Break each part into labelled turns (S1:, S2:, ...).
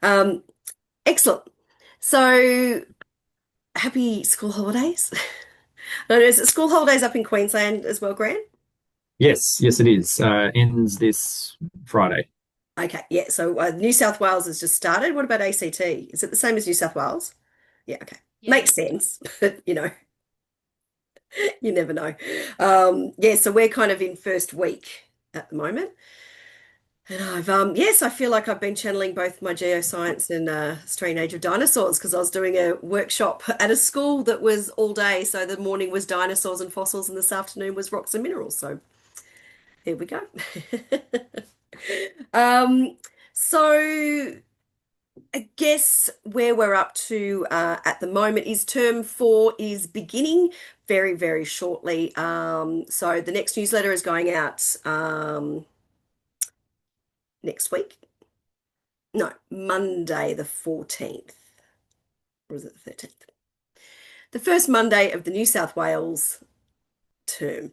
S1: Um, Excellent. So happy school holidays. No, is it school holidays up in Queensland as well, Grant?
S2: Yes, it is. Ends this Friday.
S1: Okay, yeah. So New South Wales has just started. What about ACT? Is it the same as New South Wales? Yeah, okay. Makes
S3: Yes.
S1: sense, but you never know. Yeah, so we're kind of in first week at the moment. And yes, I feel like I've been channeling both my geoscience and Strange Age of Dinosaurs because I was doing a workshop at a school that was all day. So the morning was dinosaurs and fossils, and this afternoon was rocks and minerals. So there we go. Um, so I guess where we're up to at the moment is term four is beginning very, very shortly. So the next newsletter is going out next week. No, Monday the 14th. Or was it the 13th? The first Monday of the New South Wales term.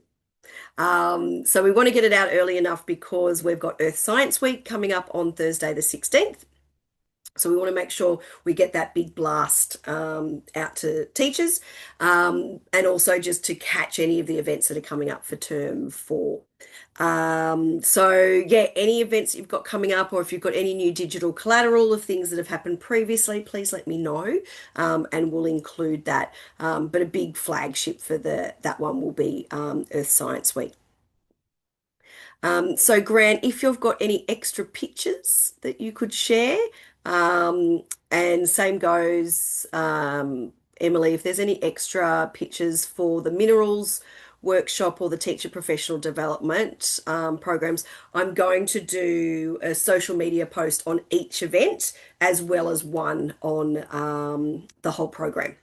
S1: So we want to get it out early enough because we've got Earth Science Week coming up on Thursday the 16th. So we want to make sure we get that big blast out to teachers and also just to catch any of the events that are coming up for term four. So yeah, any events you've got coming up, or if you've got any new digital collateral of things that have happened previously, please let me know, and we'll include that. But a big flagship for the that one will be Earth Science Week. So Grant, if you've got any extra pictures that you could share, and same goes, Emily, if there's any extra pictures for the minerals workshop or the teacher professional development programs, I'm going to do a social media post on each event as well as one on the whole program.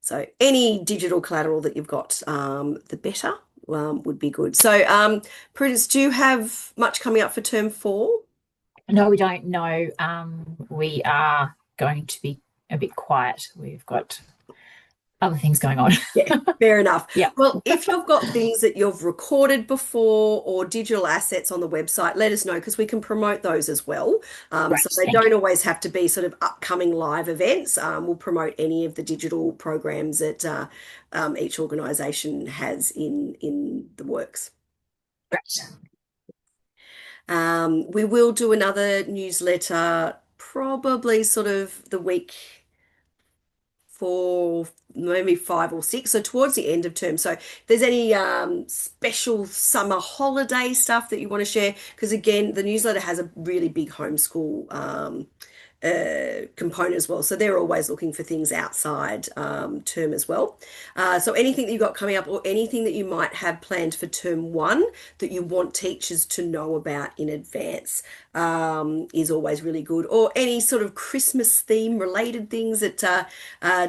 S1: So any digital collateral that you've got, the better, would be good. So, Prudence, do you have much coming up for term four?
S3: No, we don't know. We are going to be a bit quiet. We've got other things going on.
S1: Yeah, fair enough.
S3: Yeah,
S1: Well, if you've got things that you've recorded before or digital assets on the website, let us know because we can promote those as well. So
S3: great.
S1: they
S3: Thank
S1: don't
S3: you.
S1: always have to be sort of upcoming live events. We'll promote any of the digital programs that each organisation has in the works.
S3: Great.
S1: We will do another newsletter probably sort of the week for maybe five or six, so towards the end of term. So if there's any special summer holiday stuff that you want to share, because again, the newsletter has a really big homeschool component as well. So they're always looking for things outside term as well. So anything that you've got coming up or anything that you might have planned for term one that you want teachers to know about in advance is always really good. Or any sort of Christmas theme related things that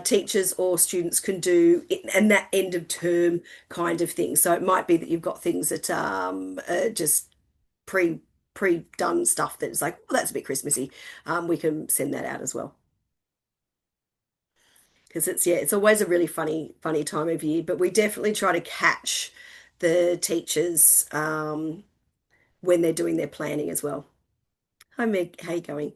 S1: teachers or students can do and that end of term kind of thing. So it might be that you've got things that just pre-done stuff that's like, oh, that's a bit Christmassy. We can send that out as well. Because it's yeah, it's always a really funny time of year, but we definitely try to catch the teachers when they're doing their planning as well. Hi Meg, how you going?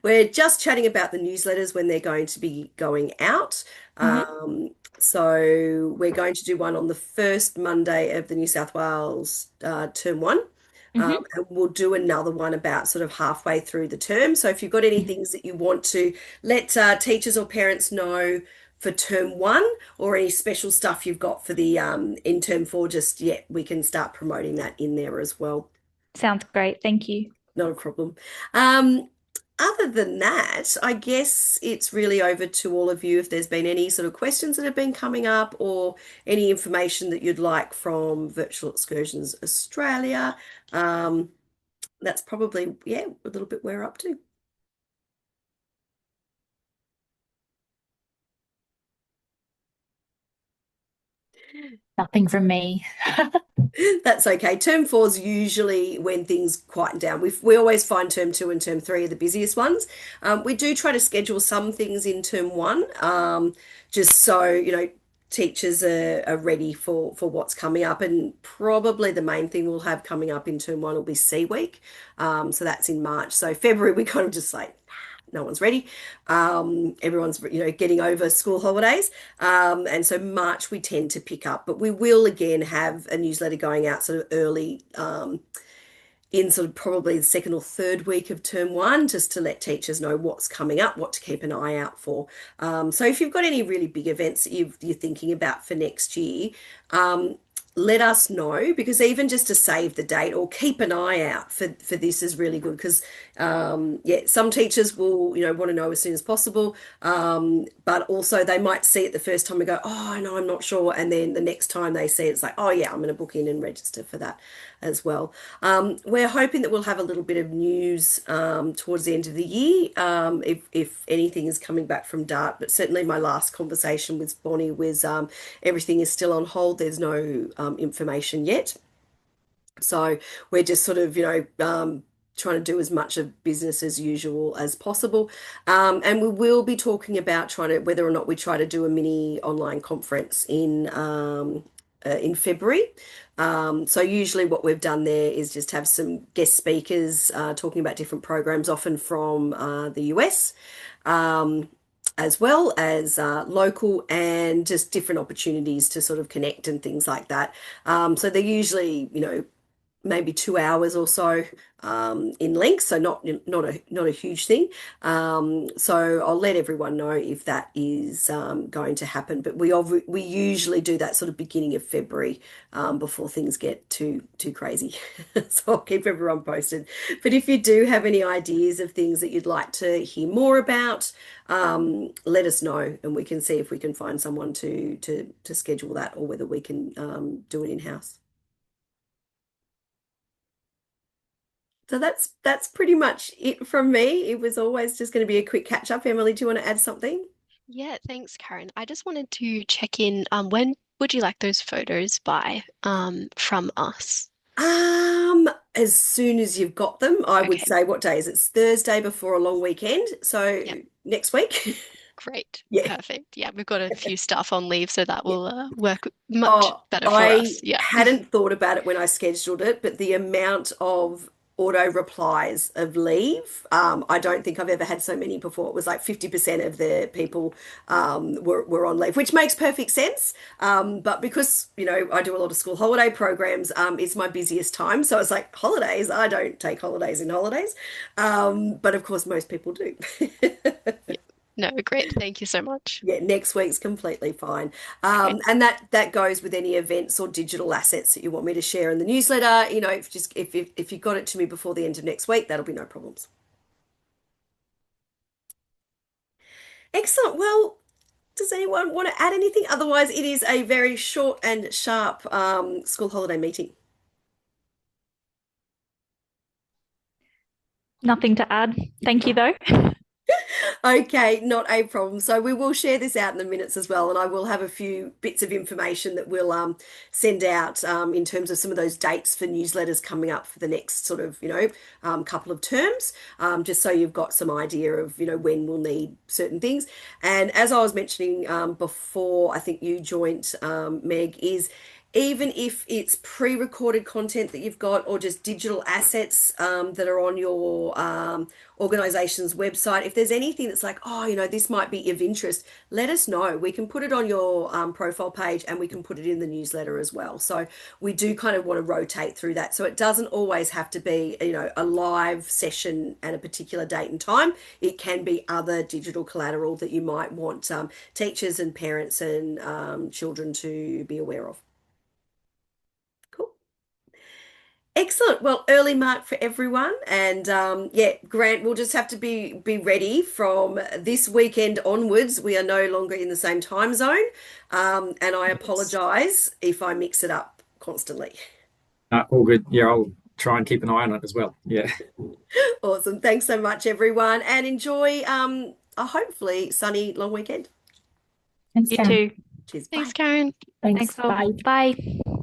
S1: We're just chatting about the newsletters when they're going to be going out.
S3: Hmm.
S1: So we're going to do one on the first Monday of the New South Wales term one.
S3: Hmm.
S1: And we'll do another one about sort of halfway through the term. So if you've got any things that you want to let teachers or parents know for term one or any special stuff you've got for the in term four, just yeah, we can start promoting that in there as well.
S4: Sounds great. Thank you.
S1: Not a problem. Um, Other than that, I guess it's really over to all of you if there's been any sort of questions that have been coming up or any information that you'd like from Virtual Excursions Australia. Um, that's probably, yeah, a little bit where we're up to.
S3: Nothing from me.
S1: That's okay. Term four is usually when things quieten down. We always find term two and term three are the busiest ones. We do try to schedule some things in term one, just so, teachers are ready for what's coming up. And probably the main thing we'll have coming up in term one will be C week. So that's in March. So February, we kind of just like, no one's ready. Everyone's, getting over school holidays. And so March we tend to pick up, but we will again have a newsletter going out sort of early, in sort of probably the second or third week of term one, just to let teachers know what's coming up, what to keep an eye out for. So if you've got any really big events that you're thinking about for next year, let us know, because even just to save the date or keep an eye out for this is really good, because some teachers will want to know as soon as possible, but also they might see it the first time and go, oh no, I'm not sure, and then the next time they see it, it's like, oh yeah, I'm going to book in and register for that as well. We're hoping that we'll have a little bit of news towards the end of the year, if anything is coming back from DART, but certainly my last conversation with Bonnie was everything is still on hold. There's no information yet. So we're just sort of, trying to do as much of business as usual as possible. And we will be talking about whether or not we try to do a mini online conference in February. So usually what we've done there is just have some guest speakers talking about different programs, often from the US, as well as local, and just different opportunities to sort of connect and things like that. So they're usually, maybe 2 hours or so in length, so not a huge thing. So I'll let everyone know if that is going to happen. But we usually do that sort of beginning of February, before things get too crazy. So I'll keep everyone posted. But if you do have any ideas of things that you'd like to hear more about, let us know, and we can see if we can find someone to schedule that, or whether we can do it in-house. So that's pretty much it from me. It was always just going to be a quick catch up. Emily, do you want to add something?
S5: Yeah, thanks, Karen. I just wanted to check in. When would you like those photos by from us?
S1: As soon as you've got them, I would
S5: Okay.
S1: say, what day is it? It's Thursday before a long weekend. So
S5: Yep.
S1: next week.
S5: Great.
S1: Yeah.
S5: Perfect. Yeah, we've got a few staff on leave, so that will work much
S1: Oh,
S5: better for
S1: I
S5: us. Yeah.
S1: hadn't thought about it when I scheduled it, but the amount of auto replies of leave, I don't think I've ever had so many before. It was like 50% of the people were on leave, which makes perfect sense. But because, I do a lot of school holiday programs, it's my busiest time. So it's like holidays, I don't take holidays in holidays. But of course, most people do.
S5: Yeah. No, great. Thank you so much.
S1: Yeah, next week's completely fine.
S5: Okay.
S1: And that goes with any events or digital assets that you want me to share in the newsletter. If you got it to me before the end of next week, that'll be no problems. Excellent. Well, does anyone want to add anything? Otherwise, it is a very short and sharp school holiday meeting.
S4: Nothing to add. Thank you, though.
S1: Okay, not a problem. So we will share this out in the minutes as well, and I will have a few bits of information that we'll send out in terms of some of those dates for newsletters coming up for the next sort of couple of terms, just so you've got some idea of when we'll need certain things. And as I was mentioning before, I think you joined, Meg, is even if it's pre-recorded content that you've got, or just digital assets that are on your organization's website, if there's anything that's like, oh, this might be of interest, let us know. We can put it on your profile page, and we can put it in the newsletter as well. So we do kind of want to rotate through that. So it doesn't always have to be, a live session at a particular date and time. It can be other digital collateral that you might want teachers and parents and children to be aware of. Cool. Excellent. Well, early mark for everyone. And Grant, we'll just have to be ready from this weekend onwards. We are no longer in the same time zone. And I apologize if I mix it up constantly.
S2: All good. Yeah, I'll try and keep an eye on it as well. Yeah.
S1: Awesome. Thanks so much, everyone. And enjoy a hopefully sunny long weekend.
S3: Thanks,
S4: You
S3: Karen.
S4: too.
S1: Cheers.
S5: Thanks,
S1: Bye.
S5: Karen.
S3: Thanks.
S4: Thanks all.
S3: Bye.
S4: Bye.